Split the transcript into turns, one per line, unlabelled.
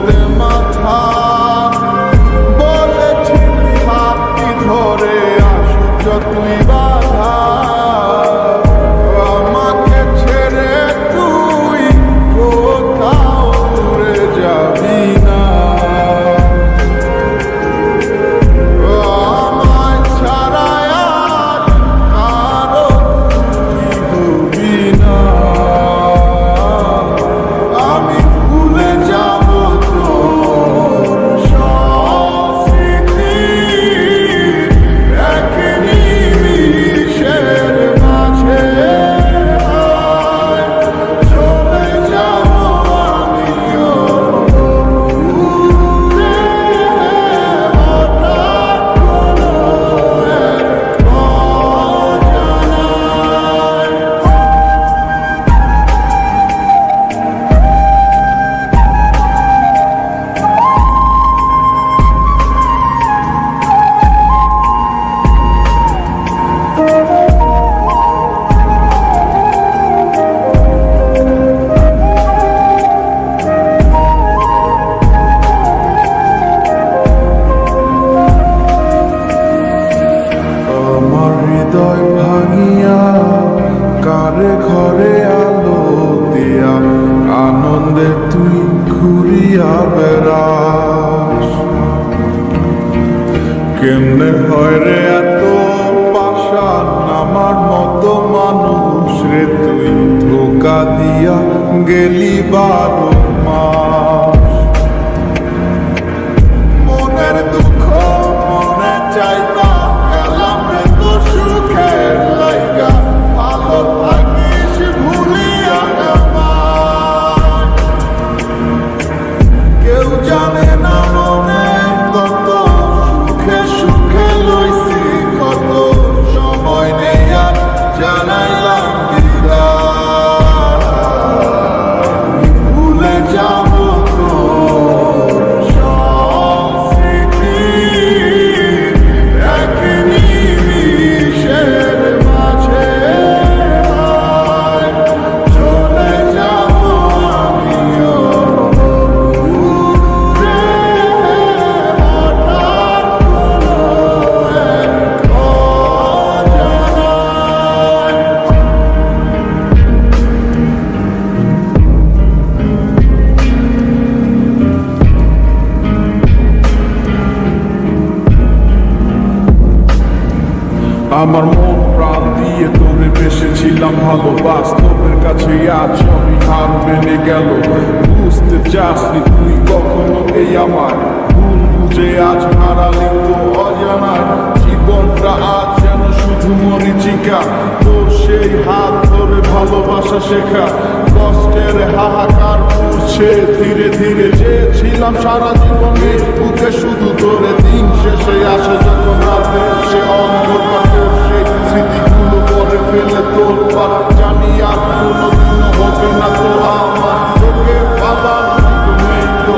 দে মাথা, বলেছিলি হাতটি ধরে আস যতই বাধা, আমাকে ছেড়ে তুই কোথাও দূরে যাবি না, আমায় ছাড়া আর কারো তুই হবি না। আমি ভুলে যাব তোর সব স্মৃতি, এক নিমিষের মাঝে চলে যাব আমিও দূরে, হঠাৎ কোনো এক অজানায়। আমার হৃদয় ভাঙিয়া কারে ঘরে আলো দিয়া, আনন্দে তুই ঘুরিয়া বেড়াস। কেমনে হয় রে এত পাষাণ আমার মতো মানুষ রে, তুই ধোকা দিয়া গেলি 12 মাস। মনের দুঃখ মনে চাইতা গেলাম রে তোর সুখের লাইগা, ভালো থাকিস ভুলিয়া আমায়। কেউ জানে না মনে কত সুখে সুখে লইছি কত, সময় নেই আর জানাইলাম বিদায়। আমি ভুলে যাব তোর সব স্মৃতি, এক নিমিষের মাঝে চলে যাব আমিও দূরে, হঠাৎ কোনো এক অজানায়। আমার মন প্রাণ দিয়ে তোরে বেসেছিলাম ভালো, বাস্তবের কাছে আজ আমি হার মেনে গেল। বুঝতে চাসনি তুই কখনো এই আমার ভুল বুঝে আজ হারালি তো অজানায়। জীবনটা আজ যেন শুধু মরিচিকা, তোর সেই হাত ধরে ভালোবাসা শেখা, কষ্টের হাহাকার পুষছে ধীরে ধীরে। চেয়েছিলাম সারা জীবনে বুকে শুধু তোরে, দিন শেষে আসে যখন রাতে সে অন্ধকার, তোর সেই স্মৃতিগুলো করে ফেলে তোর পা। জানি আর কোনোদিনও হবে না তো আমার চোখে বাবা নেই তো